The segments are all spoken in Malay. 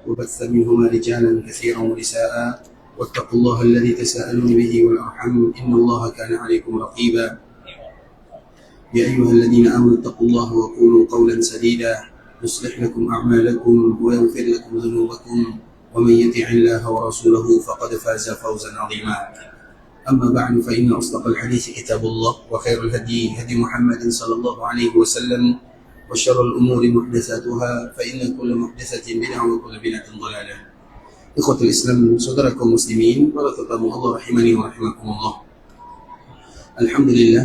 وبث منهما رجالا كثيرا ونساء واتقوا الله الذي تساءلون به والأرحم إن الله كان عليكم رقيبا يا أيها الذين آمنوا اتقوا الله وقولوا قولا سديدا يصلح لكم أعمالكم ويغفر لكم ذنوبكم ومن يطع الله ورسوله فقد فاز فوزا عظيما أما بعد فإن أصدق الحديث كتاب الله وخير الهدي هدي محمد صلى الله عليه وسلم وشر الأمور محدثاتها فإن كل محدثة بدعة وكل بدعة ضلالة. Ikhwatul Islam, saudara kaum muslimin, para tetamu Allah rahimani wa rahimakumullah. Alhamdulillah,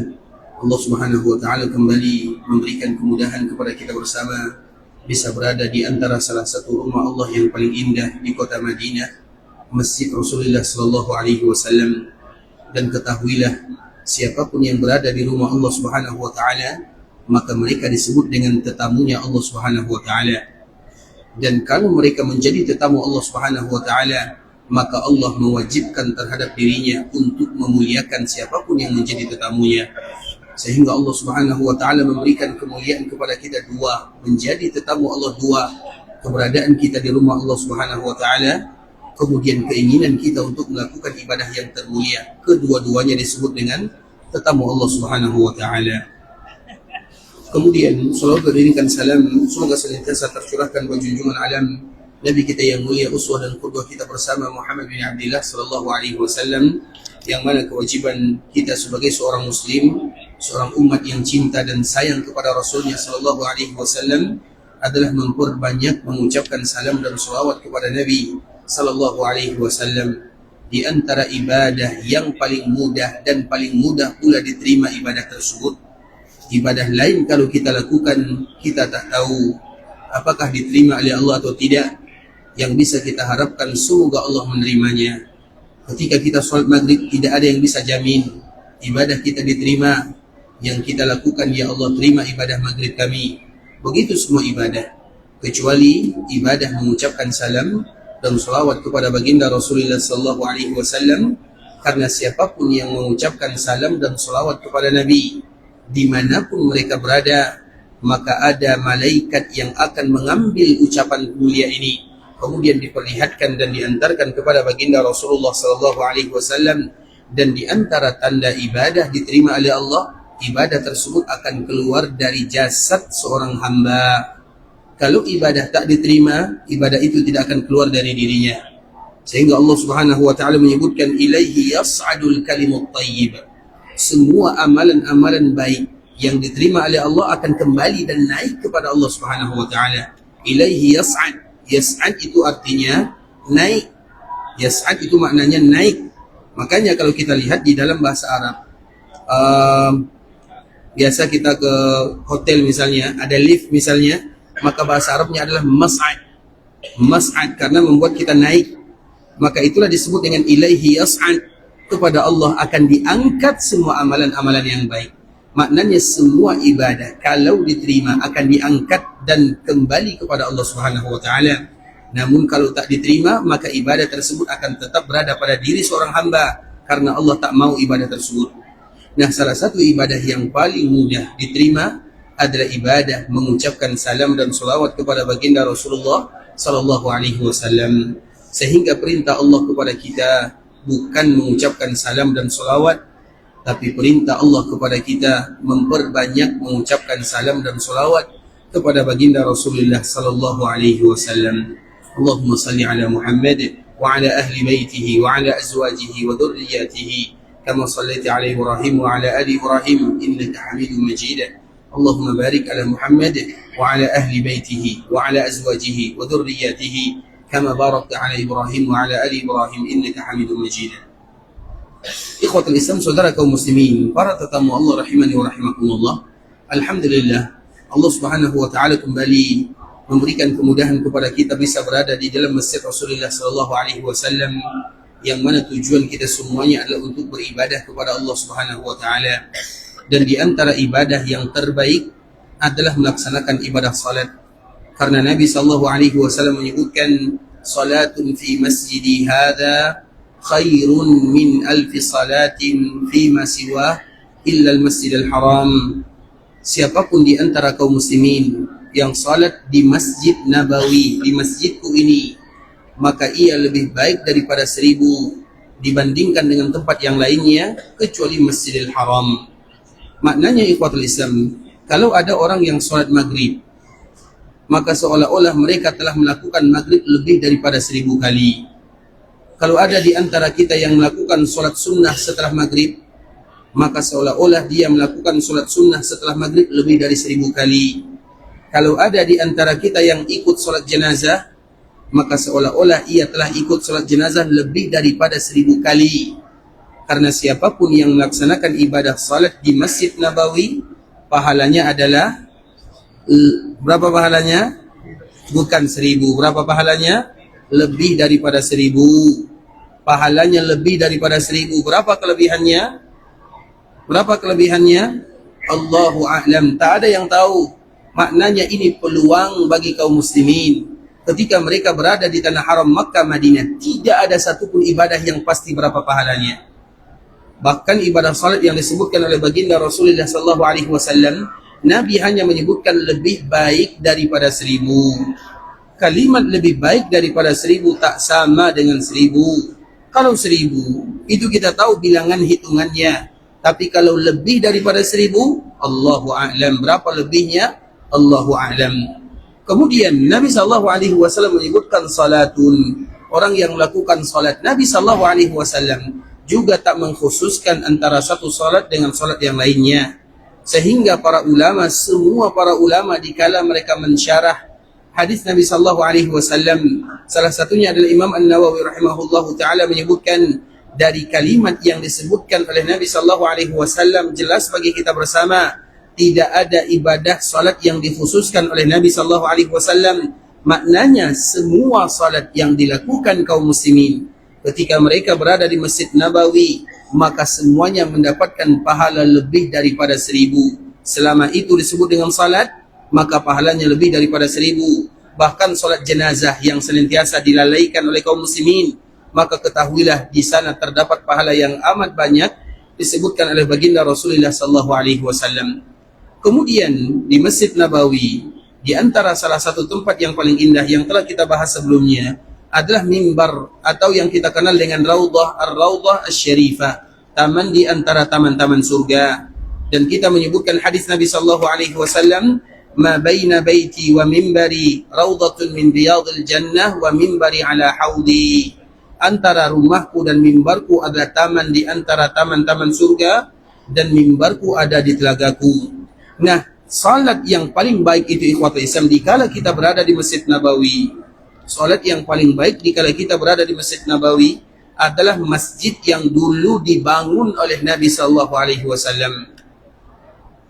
Allah Subhanahu wa taala kembali memberikan kemudahan kepada kita bersama bisa berada di antara salah satu rumah Allah yang paling indah di kota Madinah, Masjid Rasulullah sallallahu alaihi wasallam. Dan ketahuilah, siapapun yang berada di rumah Allah Subhanahu wa taala, maka mereka disebut dengan tetamunya Allah Subhanahu wa taala. Dan kalau mereka menjadi tetamu Allah Subhanahu wa taala, maka Allah mewajibkan terhadap dirinya untuk memuliakan siapapun yang menjadi tetamunya. Sehingga Allah Subhanahu wa taala memberikan kemuliaan kepada kita dua, menjadi tetamu Allah dua, keberadaan kita di rumah Allah Subhanahu wa taala, kemudian keinginan kita untuk melakukan ibadah yang termulia. Kedua-duanya disebut dengan tetamu Allah Subhanahu wa taala. Kemudian salawat beriringkan salam semoga senantiasa tercurahkan bagi junjungan alam Nabi kita yang mulia, uswah dan qudwah kita bersama Muhammad bin Abdullah sallallahu alaihi wasallam, yang mana kewajiban kita sebagai seorang muslim, seorang umat yang cinta dan sayang kepada Rasulnya sallallahu alaihi wasallam adalah memperbanyak mengucapkan salam dan salawat kepada Nabi sallallahu alaihi wasallam. Di antara ibadah yang paling mudah dan paling mudah pula diterima ibadah tersebut. Ibadah lain kalau kita lakukan, kita tak tahu apakah diterima oleh Allah atau tidak. Yang bisa kita harapkan semoga Allah menerimanya. Ketika kita sholat maghrib, tidak ada yang bisa jamin ibadah kita diterima. Yang kita lakukan, ya Allah terima ibadah maghrib kami. Begitu semua ibadah, kecuali ibadah mengucapkan salam dan salawat kepada baginda Rasulullah sallallahu alaihi wasallam. Karena siapapun yang mengucapkan salam dan salawat kepada Nabi dimanapun mereka berada, maka ada malaikat yang akan mengambil ucapan mulia ini, kemudian diperlihatkan dan diantarkan kepada baginda Rasulullah sallallahu alaihi wasallam. Dan di antara tanda ibadah diterima oleh Allah, ibadah tersebut akan keluar dari jasad seorang hamba. Kalau ibadah tak diterima, ibadah itu tidak akan keluar dari dirinya. Sehingga Allah Subhanahu wa taala menyebutkan ilaihi yas'adul kalimut thayyib. Semua amalan-amalan baik yang diterima oleh Allah akan kembali dan naik kepada Allah Subhanahu wa taala. Ilaihi yas'ad. Yas'ad itu artinya naik. Yas'ad itu maknanya naik. Makanya kalau kita lihat di dalam bahasa Arab, biasa kita ke hotel misalnya, ada lift misalnya, maka bahasa Arabnya adalah mas'ad. Mas'ad karena membuat kita naik. Maka itulah disebut dengan ilaihi yas'ad. Kepada Allah akan diangkat semua amalan-amalan yang baik. Maknanya semua ibadah kalau diterima akan diangkat dan kembali kepada Allah Subhanahu wa taala. Namun kalau tak diterima, maka ibadah tersebut akan tetap berada pada diri seorang hamba karena Allah tak mau ibadah tersebut. Nah, salah satu ibadah yang paling mudah diterima adalah ibadah mengucapkan salam dan salawat kepada baginda Rasulullah sallallahu alaihi wasallam. Sehingga perintah Allah kepada kita bukan mengucapkan salam dan salawat, tapi perintah Allah kepada kita memperbanyak mengucapkan salam dan salawat kepada baginda Rasulullah sallallahu alaihi wasallam. Allahumma salli ala Muhammad wa ala ahli baitihi wa ala azwajihi wa dhurriyyatihi kama sallaita ala Ibrahim wa ala ali Ibrahim innaka Hamidum Majid. Allahumma barik ala Muhammad wa ala ahli baitihi wa ala azwajihi wa dhurriyyatihi كما باركت على إبراهيم وعلى آل إبراهيم إنك حميد مجيد. Ikhwatul Islam, saudara kaum muslimin, para tetamu Allah rahimani wa rahimakumullah. Alhamdulillah, Allah Subhanahu wa taala kembali memberikan kemudahan kepada kita bisa berada di dalam Masjid Rasulullah sallallahu alaihi wasallam, yang mana tujuan kita semuanya adalah untuk beribadah kepada Allah Subhanahu wa taala. Dan di antara ibadah yang terbaik adalah melaksanakan ibadah salat. Karena Nabi sallallahu alaihi wasallam menyebutkan salatun fi masjidi hadza khairun min alfi salatin fi ma siwa illa al-masjidil haram. Siapapun di antara kaum muslimin yang salat di Masjid Nabawi, di masjidku ini, maka ia lebih baik daripada 1000 dibandingkan dengan tempat yang lainnya kecuali Masjidil Haram. Maknanya ikhwatul Islam, kalau ada orang yang solat maghrib, maka seolah-olah mereka telah melakukan maghrib lebih daripada 1000 kali. Kalau ada di antara kita yang melakukan solat sunnah setelah maghrib, maka seolah-olah dia melakukan solat sunnah setelah maghrib lebih dari 1000 kali. Kalau ada di antara kita yang ikut solat jenazah, maka seolah-olah ia telah ikut solat jenazah lebih daripada 1000 kali. Karena siapapun yang melaksanakan ibadah salat di Masjid Nabawi, pahalanya adalah berapa pahalanya? Bukan 1000. Berapa pahalanya? Lebih daripada 1000. Pahalanya lebih daripada 1000. Berapa kelebihannya? Berapa kelebihannya? Allahu a'lam. Tak ada yang tahu. Maknanya ini peluang bagi kaum muslimin. Ketika mereka berada di tanah haram Makkah Madinah, tidak ada satupun ibadah yang pasti berapa pahalanya. Bahkan ibadah salat yang disebutkan oleh baginda Rasulullah SAW, Nabi hanya menyebutkan lebih baik daripada 1000. Kalimat lebih baik daripada 1000 tak sama dengan 1000. Kalau 1000, itu kita tahu bilangan hitungannya. Tapi kalau lebih daripada 1000, Allahu a'lam. Berapa lebihnya? Allahu a'lam. Kemudian Nabi SAW menyebutkan salatun. Orang yang melakukan salat, Nabi SAW juga tak mengkhususkan antara satu salat dengan salat yang lainnya. Sehingga para ulama, semua para ulama dikala mereka mensyarah hadis Nabi SAW, salah satunya adalah Imam An-Nawawi rahimahullahu ta'ala menyebutkan dari kalimat yang disebutkan oleh Nabi SAW, jelas bagi kita bersama, tidak ada ibadah salat yang dikhususkan oleh Nabi SAW. Maknanya semua salat yang dilakukan kaum muslimin ketika mereka berada di Masjid Nabawi, maka semuanya mendapatkan pahala lebih daripada 1000. Selama itu disebut dengan salat, maka pahalanya lebih daripada 1000. Bahkan salat jenazah yang senantiasa dilalaikan oleh kaum muslimin, maka ketahuilah di sana terdapat pahala yang amat banyak, disebutkan oleh baginda Rasulullah SAW. Kemudian di Masjid Nabawi, di antara salah satu tempat yang paling indah yang telah kita bahas sebelumnya adalah mimbar atau yang kita kenal dengan Raudhah Ar-Raudhah Asy-Syarifah, taman di antara taman-taman surga. Dan kita menyebutkan hadis Nabi SAW, ma baina baiti wa mimbari raudhatun min riyadil jannah wa mimbari ala haudi. Antara rumahku dan mimbarku adalah taman di antara taman-taman surga, dan mimbarku ada di telagaku. Nah, salat yang paling baik itu ikhwatul Islam dikala kita berada di Masjid Nabawi. Salat yang paling baik dikala kita berada di Masjid Nabawi adalah masjid yang dulu dibangun oleh Nabi SAW.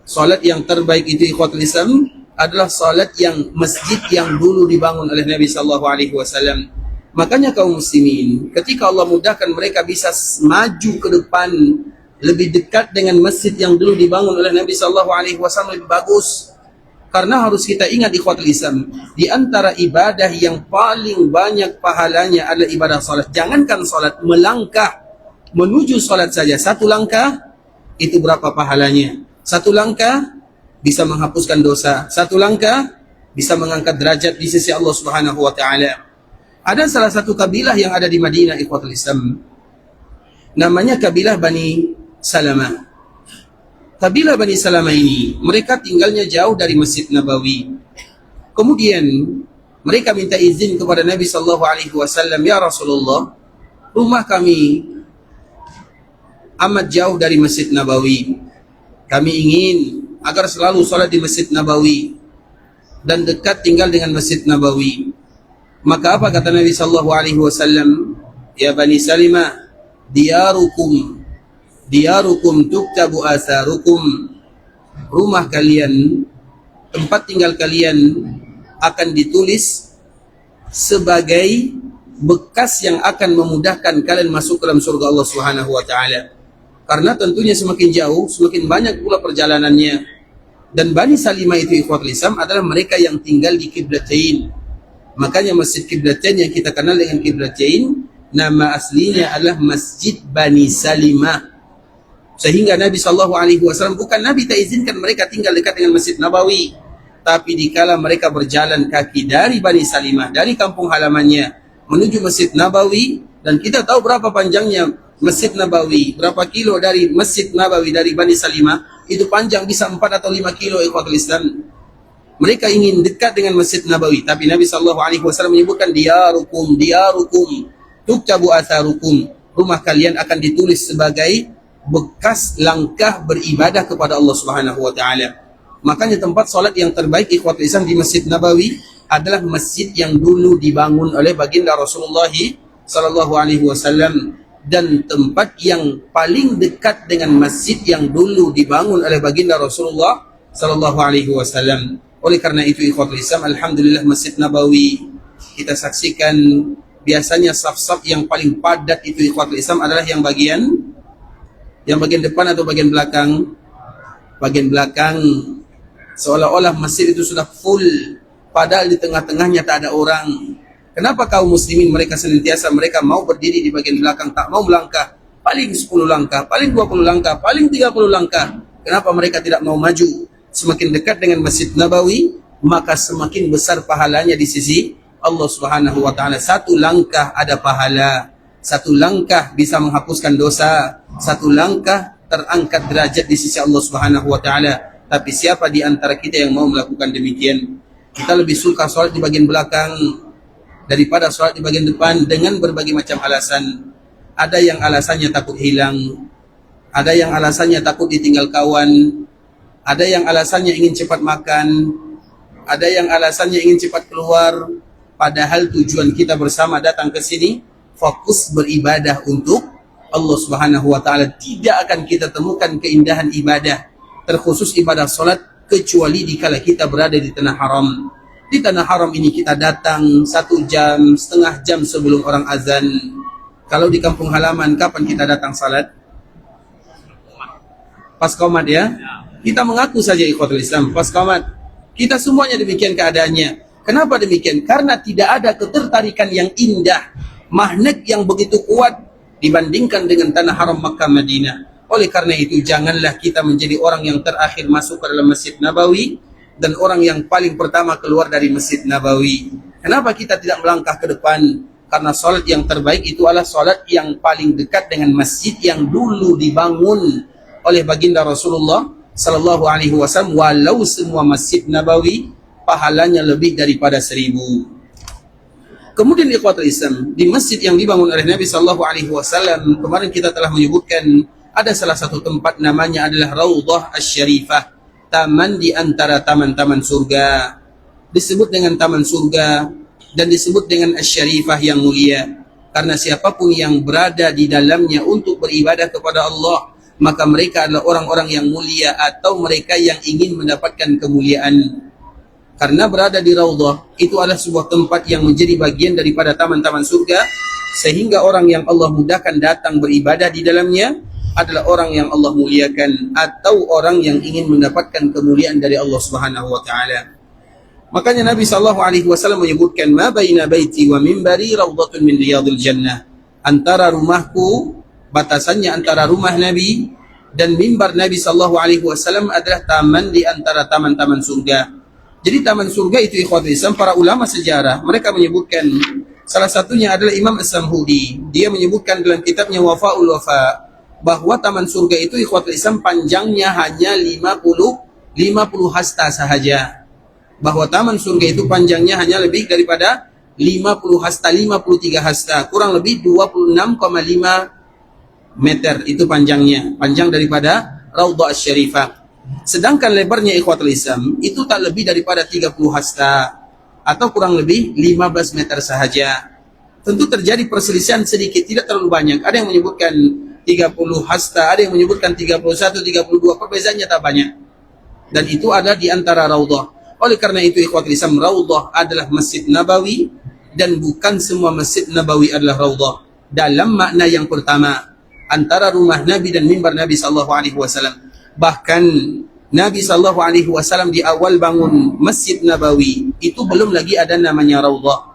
Salat yang terbaik itu ikhwatul Islam adalah salat yang masjid yang dulu dibangun oleh Nabi SAW. Makanya kaum muslimin, ketika Allah mudahkan mereka bisa maju ke depan, lebih dekat dengan masjid yang dulu dibangun oleh Nabi SAW, lebih bagus. Karena harus kita ingat ikhwatul Islam, di antara ibadah yang paling banyak pahalanya adalah ibadah salat. Jangankan salat, melangkah menuju salat saja, satu langkah itu berapa pahalanya? Satu langkah bisa menghapuskan dosa, satu langkah bisa mengangkat derajat di sisi Allah Subhanahu wa taala. Ada salah satu kabilah yang ada di Madinah ikhwatul Islam, namanya kabilah Bani Salamah. Kabilah Bani Salamah ini, mereka tinggalnya jauh dari Masjid Nabawi. Kemudian mereka minta izin kepada Nabi SAW, ya Rasulullah, rumah kami amat jauh dari Masjid Nabawi. Kami ingin agar selalu salat di Masjid Nabawi dan dekat tinggal dengan Masjid Nabawi. Maka apa kata Nabi SAW? Ya Bani Salimah, diyarukum tuktabu atharukum. Rumah kalian, tempat tinggal kalian akan ditulis sebagai bekas yang akan memudahkan kalian masuk ke dalam surga Allah Subhanahu wa taala. Karena tentunya semakin jauh, semakin banyak pula perjalanannya. Dan Bani Salimah itu ikhwatul Islam adalah mereka yang tinggal di Qiblatain. Makanya Masjid Qiblatain yang kita kenal dengan Qiblatain, nama aslinya adalah Masjid Bani Salimah. Sehingga Nabi SAW, bukan Nabi tak izinkan mereka tinggal dekat dengan Masjid Nabawi, tapi dikala mereka berjalan kaki dari Bani Salimah, dari kampung halamannya, menuju Masjid Nabawi, dan kita tahu berapa panjangnya Masjid Nabawi, berapa kilo dari Masjid Nabawi dari Bani Salimah, itu panjang bisa 4 atau 5 kilo ikhwatul Islam. Mereka ingin dekat dengan Masjid Nabawi, tapi Nabi SAW menyebutkan diyarukum, diyarukum, tuktabu atharukum, rumah kalian akan ditulis sebagai bekas langkah beribadah kepada Allah Subhanahu wa taala. Makanya tempat solat yang terbaik ikhwatul Islam di Masjid Nabawi adalah masjid yang dulu dibangun oleh baginda Rasulullah sallallahu alaihi wasallam, dan tempat yang paling dekat dengan masjid yang dulu dibangun oleh baginda Rasulullah sallallahu alaihi wasallam. Oleh karena itu ikhwatul Islam, alhamdulillah Masjid Nabawi kita saksikan biasanya saf-saf yang paling padat itu ikhwatul Islam adalah yang bagian depan atau bagian belakang? Bagian belakang. Seolah-olah masjid itu sudah full, padahal di tengah-tengahnya tak ada orang. Kenapa kaum muslimin mereka senantiasa mereka mau berdiri di bagian belakang, tak mau melangkah paling 10 langkah, paling 20 langkah, paling 30 langkah? Kenapa mereka tidak mau maju? Semakin dekat dengan Masjid Nabawi, maka semakin besar pahalanya di sisi Allah Subhanahu wa taala. Satu langkah ada pahala, satu langkah bisa menghapuskan dosa, satu langkah terangkat derajat di sisi Allah Subhanahu wa taala. Tapi siapa di antara kita yang mau melakukan demikian? Kita lebih suka sholat di bagian belakang daripada sholat di bagian depan dengan berbagai macam alasan. Ada yang alasannya takut hilang, ada yang alasannya takut ditinggal kawan, ada yang alasannya ingin cepat makan, ada yang alasannya ingin cepat keluar. Padahal tujuan kita bersama datang ke sini fokus beribadah untuk Allah Subhanahu wa taala. Tidak akan kita temukan keindahan ibadah, terkhusus ibadah solat, kecuali dikala kita berada di tanah haram. Di tanah haram ini kita datang 1 jam, setengah jam sebelum orang azan. Kalau di kampung halaman, kapan kita datang salat? Pas qomat ya? Kita mengaku saja ikhwatul Islam, pas qomat. Kita semuanya demikian keadaannya. Kenapa demikian? Karena tidak ada ketertarikan yang indah, magnet yang begitu kuat dibandingkan dengan tanah haram Makkah Madinah. Oleh karena itu, janganlah kita menjadi orang yang terakhir masuk ke dalam Masjid Nabawi dan orang yang paling pertama keluar dari Masjid Nabawi. Kenapa kita tidak melangkah ke depan? Karena salat yang terbaik itu adalah salat yang paling dekat dengan masjid yang dulu dibangun oleh baginda Rasulullah sallallahu alaihi wasallam. Walau semua Masjid Nabawi pahalanya lebih daripada 1000. Kemudian ikhwatul Islam, di masjid yang dibangun oleh Nabi sallallahu alaihi wasallam, kemarin kita telah menyebutkan ada salah satu tempat namanya adalah Raudhah Asy-Syarifah, taman di antara taman-taman surga. Disebut dengan taman surga dan disebut dengan Asy-Syarifah yang mulia, karena siapapun yang berada di dalamnya untuk beribadah kepada Allah, maka mereka adalah orang-orang yang mulia atau mereka yang ingin mendapatkan kemuliaan. Karena berada di Raudhah itu adalah sebuah tempat yang menjadi bagian daripada taman-taman surga, sehingga orang yang Allah mudahkan datang beribadah di dalamnya adalah orang yang Allah muliakan atau orang yang ingin mendapatkan kemuliaan dari Allah Subhanahu wa taala. Makanya Nabi sallallahu alaihi wasallam menyebutkan, "Ma baina baiti wa minbari raudhatun min riyadil jannah." Antara rumahku, batasannya antara rumah Nabi dan mimbar Nabi sallallahu alaihi wasallam adalah taman di antara taman-taman surga. Jadi taman surga itu ikhwatul Islam, para ulama sejarah mereka menyebutkan, salah satunya adalah Imam As-Samhudi. Dia menyebutkan dalam kitabnya Wafaul Wafa bahwa taman surga itu ikhwatul Islam panjangnya hanya 50 hasta sahaja. Bahwa taman surga itu panjangnya hanya lebih daripada 50 hasta, 53 hasta, kurang lebih 26,5 meter itu panjangnya, panjang daripada Raudhah Asy-Syarifah. Sedangkan lebarnya ikhwatul Islam itu tak lebih daripada 30 hasta atau kurang lebih 15 meter sahaja. Tentu terjadi perselisihan sedikit, tidak terlalu banyak. Ada yang menyebutkan 30 hasta, ada yang menyebutkan 31, 32, perbezaannya tak banyak. Dan itu ada di antara Raudhah. Oleh karena itu ikhwatul Islam, Raudhah adalah Masjid Nabawi dan bukan semua Masjid Nabawi adalah Raudhah. Dalam makna yang pertama, antara rumah Nabi dan mimbar Nabi sallallahu alaihi wasallam. Bahkan Nabi sallallahu alaihi wasallam di awal bangun Masjid Nabawi itu belum lagi ada namanya Raudhah.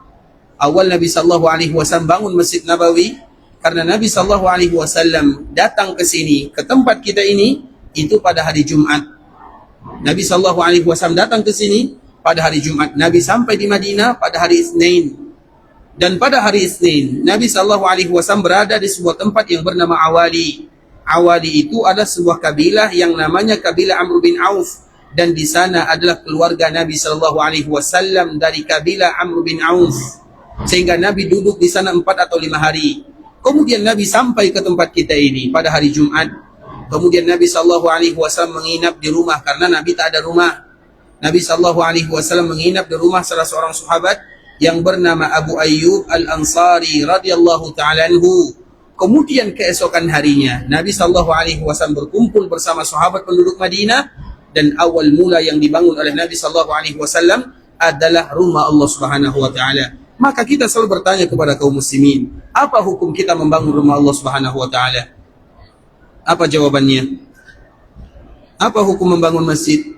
Awal Nabi sallallahu alaihi wasallam bangun Masjid Nabawi karena Nabi sallallahu alaihi wasallam datang ke sini, ke tempat kita ini itu pada hari Jumat. Nabi sallallahu alaihi wasallam datang ke sini pada hari Jumat. Nabi sampai di Madinah pada hari Isnin. Dan pada hari Isnin, Nabi SAW berada di sebuah tempat yang bernama Awali. Awali itu adalah sebuah kabilah yang namanya kabilah Amr bin Auf, dan di sana adalah keluarga Nabi SAW dari kabilah Amr bin Auf, sehingga Nabi duduk di sana 4 atau 5 hari. Kemudian Nabi sampai ke tempat kita ini pada hari Jumat. Kemudian Nabi SAW menginap di rumah karena Nabi tak ada rumah. Nabi SAW menginap di rumah salah seorang sahabat yang bernama Abu Ayyub Al-Ansari radhiyallahu ta'ala anhu. Kemudian keesokan harinya Nabi SAW berkumpul bersama sahabat penduduk Madinah, dan awal mula yang dibangun oleh Nabi SAW adalah rumah Allah Subhanahu wa taala. Maka kita selalu bertanya kepada kaum muslimin, apa hukum kita membangun rumah Allah Subhanahu wa taala? Apa jawabannya? Apa hukum membangun masjid?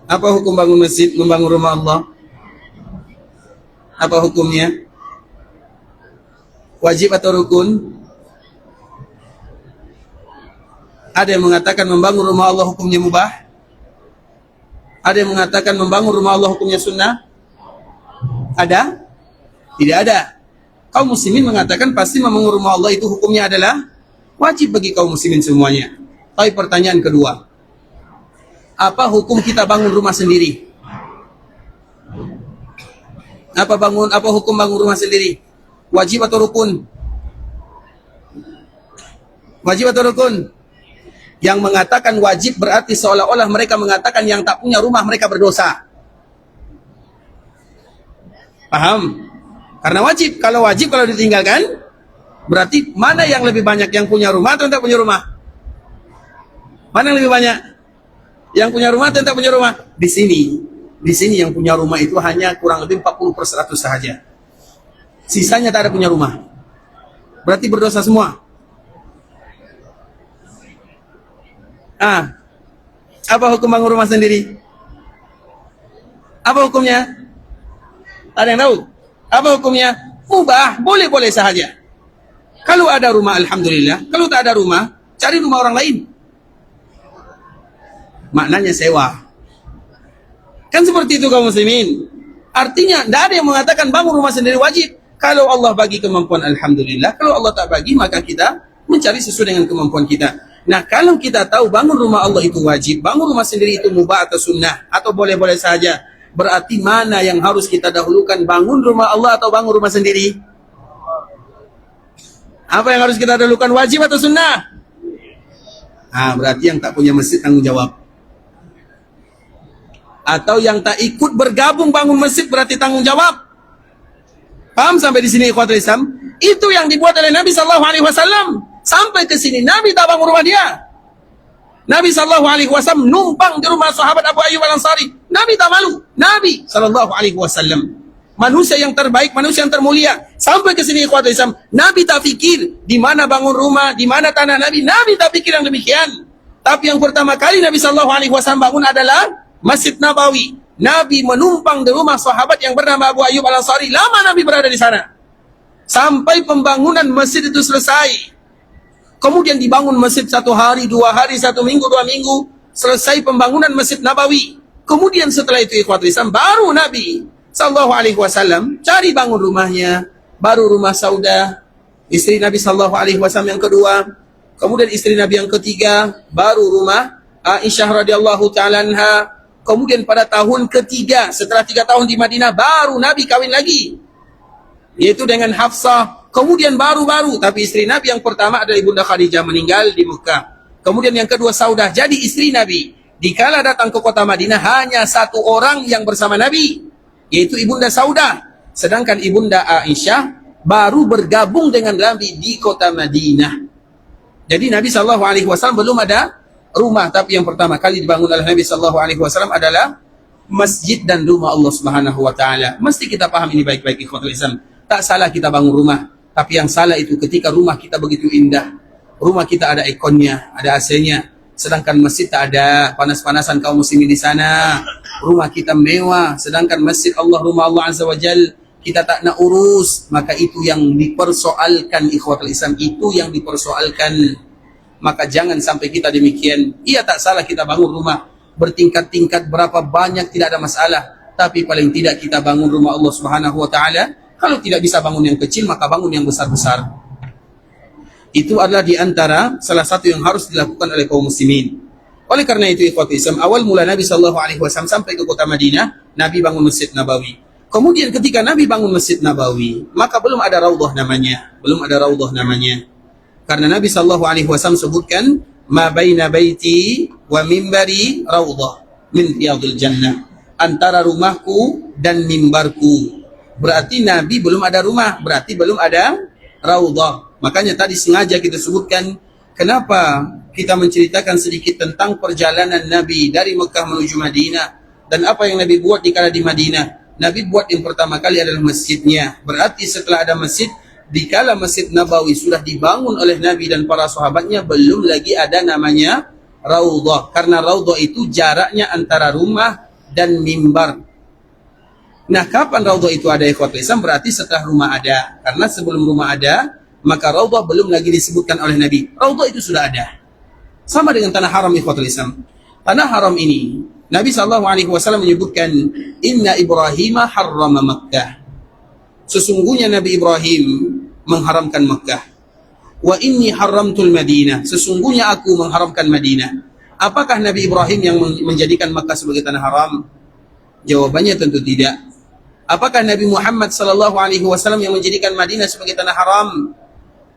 Apa hukum bangun masjid, membangun rumah Allah? Apa hukumnya? Wajib atau rukun? Ada yang mengatakan membangun rumah Allah hukumnya mubah. Ada yang mengatakan membangun rumah Allah hukumnya sunnah. Ada? Tidak ada. Kaum muslimin mengatakan pasti membangun rumah Allah itu hukumnya adalah wajib bagi kaum muslimin semuanya. Tapi pertanyaan kedua, apa hukum kita bangun rumah sendiri? Apa hukum bangun rumah sendiri? Wajib atau rukun? Wajib atau rukun? Yang mengatakan wajib berarti seolah-olah mereka mengatakan yang tak punya rumah mereka berdosa. Paham? Karena wajib. Kalau wajib, kalau ditinggalkan, berarti mana yang lebih banyak, yang punya rumah atau tak punya rumah? Mana yang lebih banyak? Yang punya rumah atau tak punya rumah? Di sini yang punya rumah itu hanya kurang lebih 40% saja. Sisanya tak ada punya rumah. Berarti berdosa semua. Apa hukum bangun rumah sendiri? Apa hukumnya? Ada yang tahu? Apa hukumnya? Mubah, boleh-boleh sahaja. Kalau ada rumah, alhamdulillah. Kalau tak ada rumah, cari rumah orang lain. Maknanya sewa. Kan seperti itu kaum muslimin. Artinya, tidak ada yang mengatakan bangun rumah sendiri wajib. Kalau Allah bagi kemampuan, alhamdulillah. Kalau Allah tak bagi, maka kita mencari sesuai dengan kemampuan kita. Nah, kalau kita tahu bangun rumah Allah itu wajib, bangun rumah sendiri itu mubah atau sunnah, atau boleh-boleh saja, berarti mana yang harus kita dahulukan, bangun rumah Allah atau bangun rumah sendiri? Apa yang harus kita dahulukan, wajib atau sunnah? Berarti yang tak punya masjid tanggung jawab. Atau yang tak ikut bergabung bangun masjid berarti tanggung jawab. Paham sampai di sini ikhwatul Islam? Itu yang dibuat oleh Nabi SAW. Sampai ke sini Nabi tak bangun rumah dia. Nabi SAW numpang di rumah sahabat Abu Ayyub Al-Ansari. Nabi tak malu. Nabi SAW, manusia yang terbaik, manusia yang termulia. Sampai ke sini ikhwatul Islam, Nabi tak fikir di mana bangun rumah, di mana tanah Nabi. Nabi tak fikir yang demikian. Tapi yang pertama kali Nabi SAW bangun adalah Masjid Nabawi. Nabi menumpang di rumah sahabat yang bernama Abu Ayyub Al-Ansari. Lama Nabi berada di sana. Sampai pembangunan masjid itu selesai. Kemudian dibangun masjid 1 hari, 2 hari, 1 minggu, 2 minggu. Selesai pembangunan Masjid Nabawi. Kemudian setelah itu ikhwatul Islam, baru Nabi SAW cari bangun rumahnya. Baru rumah Saudah, istri Nabi SAW yang kedua. Kemudian istri Nabi yang ketiga. Baru rumah Aisyah radhiyallahu ta'ala anha. Kemudian pada tahun ketiga, setelah 3 tahun di Madinah, baru Nabi kawin lagi, yaitu dengan Hafsah. Kemudian baru-baru, tapi istri Nabi yang pertama adalah Ibunda Khadijah, meninggal di Mekah. Kemudian yang kedua Saudah, jadi istri Nabi. Dikala datang ke kota Madinah, hanya 1 orang yang bersama Nabi, yaitu Ibunda Saudah. Sedangkan Ibunda Aisyah baru bergabung dengan Nabi di kota Madinah. Jadi Nabi SAW belum ada rumah, tapi yang pertama kali dibangun oleh Nabi SAW adalah masjid dan rumah Allah Subhanahu wa taala. Mesti kita paham ini baik-baik ikhwatul Islam. Tak salah kita bangun rumah, tapi yang salah itu ketika rumah kita begitu indah. Rumah kita ada airconnya, ada AC-nya, sedangkan masjid tak ada, panas-panasan kaum muslimin di sana. Rumah kita mewah, sedangkan masjid Allah, rumah Allah Azza wa Jal, kita tak nak urus. Maka itu yang dipersoalkan ikhwatul Islam, itu yang dipersoalkan. Maka jangan sampai kita demikian. Iya, tak salah kita bangun rumah bertingkat-tingkat, berapa banyak, tidak ada masalah. tapi paling tidak kita bangun rumah Allah Subhanahu wa taala. Kalau tidak bisa bangun yang kecil, maka bangun yang besar-besar. Itu adalah di antara salah satu yang harus dilakukan oleh kaum muslimin. Oleh karena itu, ikhwatul Islam, awal mula Nabi sallallahu alaihi wasallam sampai ke kota Madinah, Nabi bangun Masjid Nabawi. Kemudian ketika Nabi bangun Masjid Nabawi, maka belum ada raudhah namanya, Karena Nabi sallallahu alaihi wasallam sebutkan, "Ma baina baiti wa mimbari raudhah min riyadil jannah." Antara rumahku dan mimbarku. Berarti Nabi belum ada rumah, berarti belum ada raudhah. Makanya tadi sengaja kita sebutkan kenapa kita menceritakan sedikit tentang perjalanan Nabi dari Mekah menuju Madinah dan apa yang Nabi buat dikala di Madinah. Nabi buat yang pertama kali adalah masjidnya. Berarti setelah ada masjid, dikala Masjid Nabawi sudah dibangun oleh Nabi dan para sahabatnya, belum lagi ada namanya raudhah. Karena raudhah itu jaraknya antara rumah dan mimbar. Nah, kapan raudhah itu ada, ikhwatul Islam? Berarti setelah rumah ada. Karena sebelum rumah ada, maka raudhah belum lagi disebutkan oleh Nabi. Raudhah itu sudah ada. Sama dengan tanah haram, ikhwatul Islam. Tanah haram ini, Nabi SAW menyebutkan, "Inna Ibrahim harrama Makkah." Sesungguhnya Nabi Ibrahim mengharamkan Makkah. "Wa inni haramtul Madinah." Sesungguhnya aku mengharamkan Madinah. Apakah Nabi Ibrahim yang menjadikan Makkah sebagai tanah haram? Jawabannya tentu tidak. Apakah Nabi Muhammad SAW yang menjadikan Madinah sebagai tanah haram?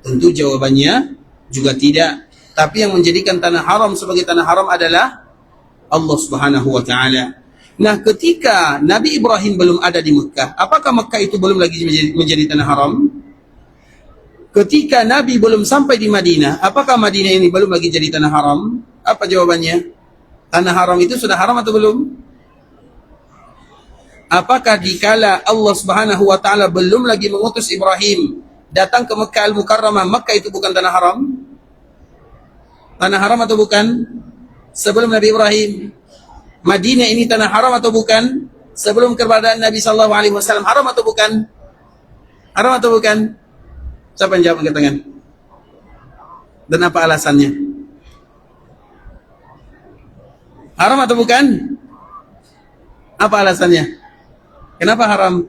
Tentu jawabannya juga tidak. Tapi yang menjadikan tanah haram sebagai tanah haram adalah Allah Subhanahu wa taala. Nah, ketika Nabi Ibrahim belum ada di Mekah, apakah Mekah itu belum lagi menjadi tanah haram? Ketika Nabi belum sampai di Madinah, apakah Madinah ini belum lagi jadi tanah haram? Apa jawabannya? Tanah haram itu sudah haram atau belum? Apakah dikala Allah Subhanahu wa taala belum lagi mengutus Ibrahim datang ke Mekah Al-Mukarramah, Mekah itu bukan tanah haram? Tanah haram atau bukan? Sebelum Nabi Ibrahim. Madinah ini tanah haram atau bukan? Sebelum keberadaan Nabi sallallahu alaihi wasallam, haram atau bukan? Haram atau bukan? Siapa yang jawab angkat tangan? Dan apa alasannya? Haram atau bukan? Apa alasannya? Kenapa haram?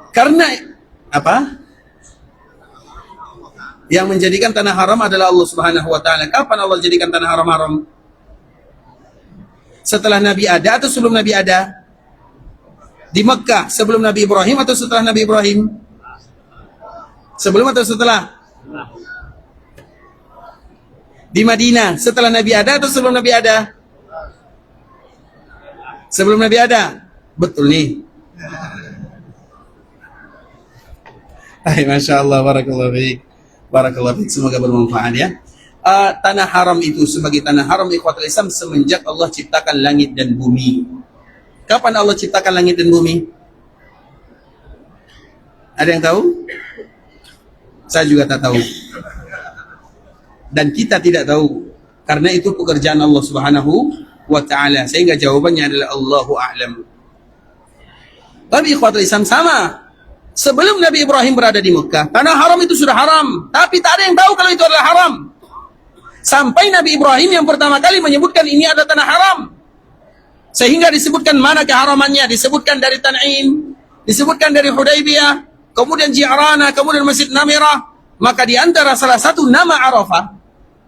Karena apa? Yang menjadikan tanah haram adalah Allah Subhanahu wa taala. Kapan Allah jadikan tanah haram? Setelah Nabi ada atau sebelum Nabi ada? Di Mekah sebelum Nabi Ibrahim atau setelah Nabi Ibrahim? Sebelum atau setelah? Di Madinah setelah Nabi ada atau sebelum Nabi ada? Sebelum Nabi ada. Betul nih. Hai, Masya Allah, barakallahu fiik. Barakallahu fiik, semoga bermanfaat ya. Tanah haram itu sebagai tanah haram, ikhwatul Islam, semenjak Allah ciptakan langit dan bumi. Kapan Allah ciptakan langit dan bumi? Ada yang tahu? Saya juga tak tahu. Dan kita tidak tahu. Karena itu pekerjaan Allah Subhanahu wa ta'ala. Sehingga jawabannya adalah Allahu a'lam. Tapi ikhwatul Islam sama. Sebelum Nabi Ibrahim berada di Mekah, tanah haram itu sudah haram. Tapi tak ada yang tahu kalau itu adalah haram. Sampai Nabi Ibrahim yang pertama kali menyebutkan ini adalah tanah haram. Sehingga disebutkan mana keharamannya. Disebutkan dari Tan'im, disebutkan dari Hudaybiyah, kemudian Ji'rana, kemudian Masjid Namirah. Maka di antara salah satu nama Arafah,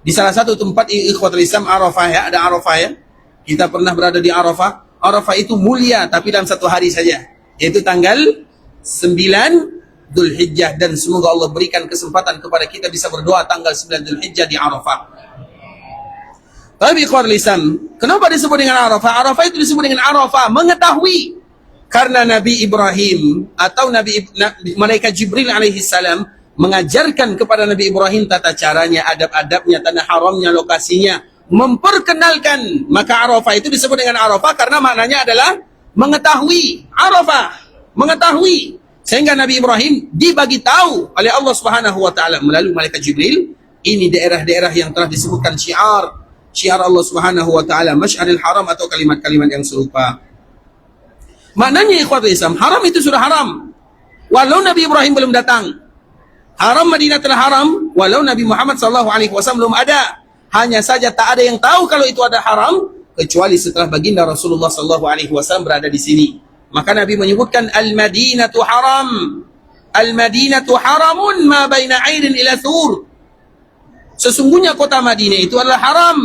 di salah satu tempat ikhwatul Islam Arafah ya, ada Arafah ya. Kita pernah berada di Arafah. Arafah itu mulia tapi dalam satu hari saja, yaitu tanggal 9 Dzulhijjah, dan semoga Allah berikan kesempatan kepada kita bisa berdoa tanggal 9 Dzulhijjah di Arafah. Tapi ikhwatul Islam, kenapa disebut dengan Arafah? Arafah itu disebut dengan Arafah, mengetahui. Karena Nabi Ibrahim atau malaikat Jibril alaihi salam mengajarkan kepada Nabi Ibrahim tata caranya, adab-adabnya, tanah haramnya, lokasinya, memperkenalkan. Maka Arafah itu disebut dengan Arafah karena maknanya adalah mengetahui. Arafah, mengetahui. Sehingga Nabi Ibrahim dibagi tahu oleh Allah Subhanahu wa taala melalui malaikat Jibril, ini daerah-daerah yang telah disebutkan syiar Allah Subhanahu wa taala, Masy'aril Haram atau kalimat-kalimat yang serupa. Maknanya ikhwatul Islam, haram itu sudah haram walau Nabi Ibrahim belum datang. Haram Madinah telah haram walau Nabi Muhammad SAW belum ada. Hanya saja tak ada yang tahu kalau itu ada haram kecuali setelah baginda Rasulullah sallallahu alaihi wasallam berada di sini. Maka Nabi menyebutkan al-Madinatu haram. Al-Madinatu haramun ma baina airin ila thur. Sesungguhnya kota Madinah itu adalah haram.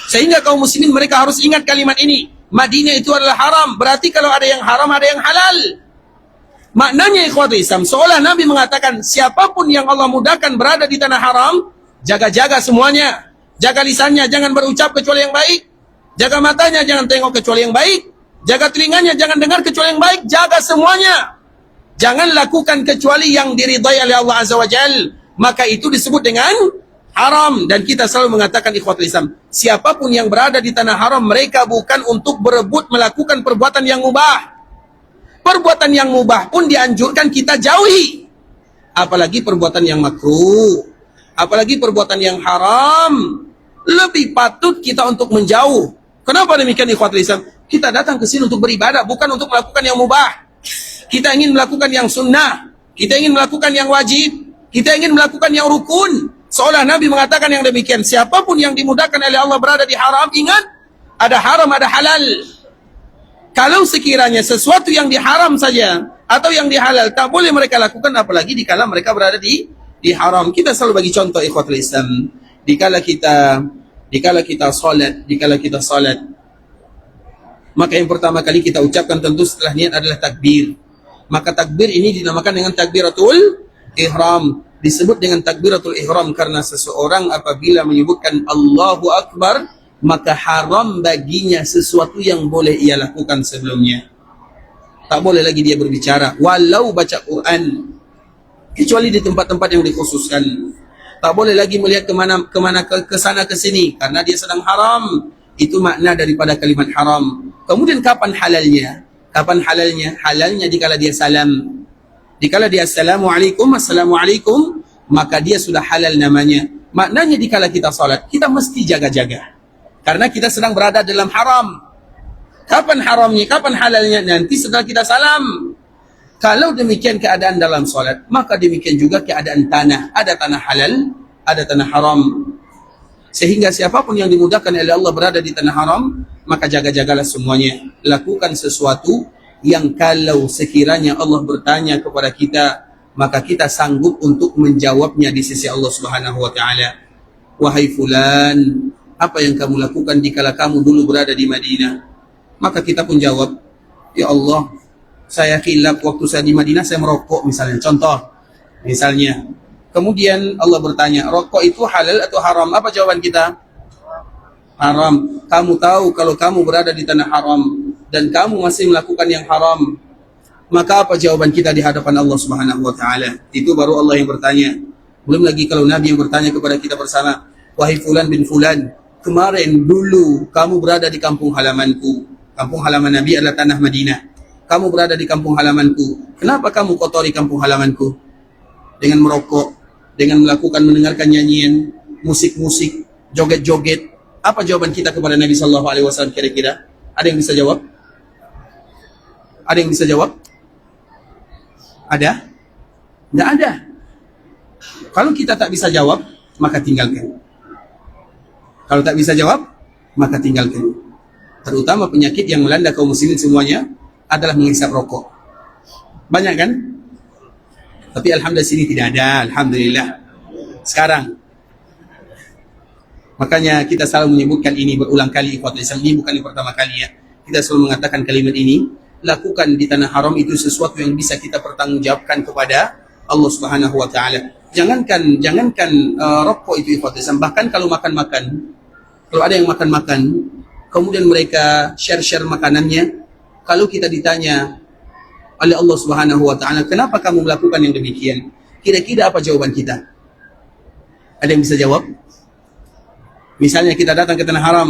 Sehingga kaum muslimin mereka harus ingat kalimat ini. Madinah itu adalah haram. Berarti kalau ada yang haram, ada yang halal. Maknanya ikhwatul Islam, seolah Nabi mengatakan siapapun yang Allah mudahkan berada di tanah haram, jaga-jaga semuanya. Jaga lisannya, jangan berucap kecuali yang baik. Jaga matanya, jangan tengok kecuali yang baik. Jaga telinganya, jangan dengar kecuali yang baik. Jaga semuanya. Jangan lakukan kecuali yang diridai oleh Allah Azza wa Jal. Maka itu disebut dengan haram. Dan kita selalu mengatakan ikhwatul Islam, siapapun yang berada di tanah haram, mereka bukan untuk berebut melakukan perbuatan yang mubah. Perbuatan yang mubah pun dianjurkan kita jauhi. Apalagi perbuatan yang makruh. Apalagi perbuatan yang haram. Lebih patut kita untuk menjauh. Kenapa demikian ikhwatul Islam? Kita datang ke sini untuk beribadah, bukan untuk melakukan yang mubah. Kita ingin melakukan yang sunnah. Kita ingin melakukan yang wajib. Kita ingin melakukan yang rukun. Seolah Nabi mengatakan yang demikian. Siapapun yang dimudahkan oleh Allah berada di haram, ingat, ada haram, ada halal. Kalau sekiranya sesuatu yang diharam saja atau yang dihalal tak boleh mereka lakukan, apalagi dikala mereka berada di haram. Kita selalu bagi contoh ikhwatul Islam. Dikala kita salat, maka yang pertama kali kita ucapkan tentu setelah niat adalah takbir. Maka takbir ini dinamakan dengan takbiratul ihram. Disebut dengan takbiratul ihram karena seseorang apabila menyebutkan Allahu Akbar, maka haram baginya sesuatu yang boleh ia lakukan sebelumnya. Tak boleh lagi dia berbicara, walau baca Quran, kecuali di tempat-tempat yang dikhususkan. Tak boleh lagi melihat kemana ke sana ke sini, karena dia sedang haram. Itu makna daripada kalimat haram. Kemudian kapan halalnya? Kapan halalnya? Halalnya dikala dia salam. Dikala dia assalamualaikum, assalamualaikum, maka dia sudah halal namanya. Maknanya dikala kita salat, kita mesti jaga-jaga. Karena kita sedang berada dalam haram. Kapan haramnya? Kapan halalnya? Nanti setelah kita salam. Kalau demikian keadaan dalam solat, maka demikian juga keadaan tanah. Ada tanah halal, ada tanah haram. Sehingga siapapun yang dimudahkan oleh Allah berada di tanah haram, maka jaga-jagalah semuanya. Lakukan sesuatu yang kalau sekiranya Allah bertanya kepada kita, maka kita sanggup untuk menjawabnya di sisi Allah Subhanahu wa Ta'ala. Wahai fulan, apa yang kamu lakukan dikala kamu dulu berada di Madinah? Maka kita pun jawab, ya Allah, saya khilaf waktu saya di Madinah, saya merokok misalnya. Contoh, misalnya. Kemudian Allah bertanya, rokok itu halal atau haram? Apa jawaban kita? Haram. Kamu tahu kalau kamu berada di tanah haram dan kamu masih melakukan yang haram, maka apa jawaban kita di hadapan Allah Subhanahu wa Ta'ala? Itu baru Allah yang bertanya. Belum lagi kalau Nabi yang bertanya kepada kita bersama, wahai fulan bin fulan, kemarin dulu kamu berada di kampung halamanku. Kampung halaman Nabi adalah tanah Madinah. Kamu berada di kampung halamanku. Kenapa kamu kotori kampung halamanku? Dengan merokok, dengan mendengarkan nyanyian, musik-musik, joget-joget. Apa jawaban kita kepada Nabi sallallahu alaihi wasallam kira-kira? Ada yang bisa jawab? Ada yang bisa jawab? Ada? Tidak ada. Kalau kita tak bisa jawab, maka tinggalkan. Kalau tak bisa jawab, maka tinggalkan. Terutama penyakit yang melanda kaum muslimin semuanya adalah menghisap rokok. Banyak kan? Tapi alhamdulillah sini tidak ada, alhamdulillah. Sekarang. Makanya kita selalu menyebutkan ini berulang kali, ikhwatul Islam, ini bukan yang pertama kali ya. Kita selalu mengatakan kalimat ini, lakukan di tanah haram itu sesuatu yang bisa kita pertanggungjawabkan kepada Allah Subhanahu wa Ta'ala. Jangankan rokok itu ikhwatul Islam, bahkan kalau makan-makan, kalau ada yang makan-makan, kemudian mereka share-share makanannya, kalau kita ditanya oleh Allah Subhanahu wa Ta'ala, kenapa kamu melakukan yang demikian? Kira-kira apa jawaban kita? Ada yang bisa jawab? Misalnya kita datang ke tanah haram,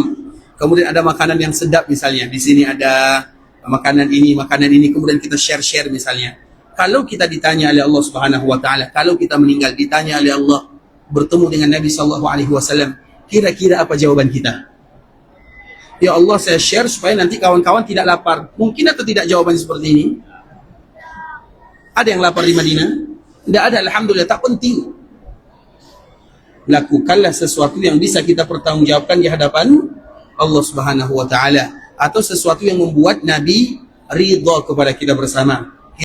kemudian ada makanan yang sedap misalnya, di sini ada makanan ini, kemudian kita share-share misalnya. Kalau kita ditanya oleh Allah Subhanahu wa Ta'ala, kalau kita meninggal ditanya oleh Allah, bertemu dengan Nabi sallallahu alaihi wasallam, kira-kira apa jawaban kita? Ya Allah, saya share supaya nanti kawan-kawan tidak lapar. Mungkin atau tidak jawabannya seperti ini? Ada yang lapar di Madinah? Tidak ada, alhamdulillah, tak penting. Lakukanlah sesuatu yang bisa kita pertanggungjawabkan di hadapan Allah Subhanahu wa taala atau sesuatu yang membuat Nabi ridha kepada kita bersama.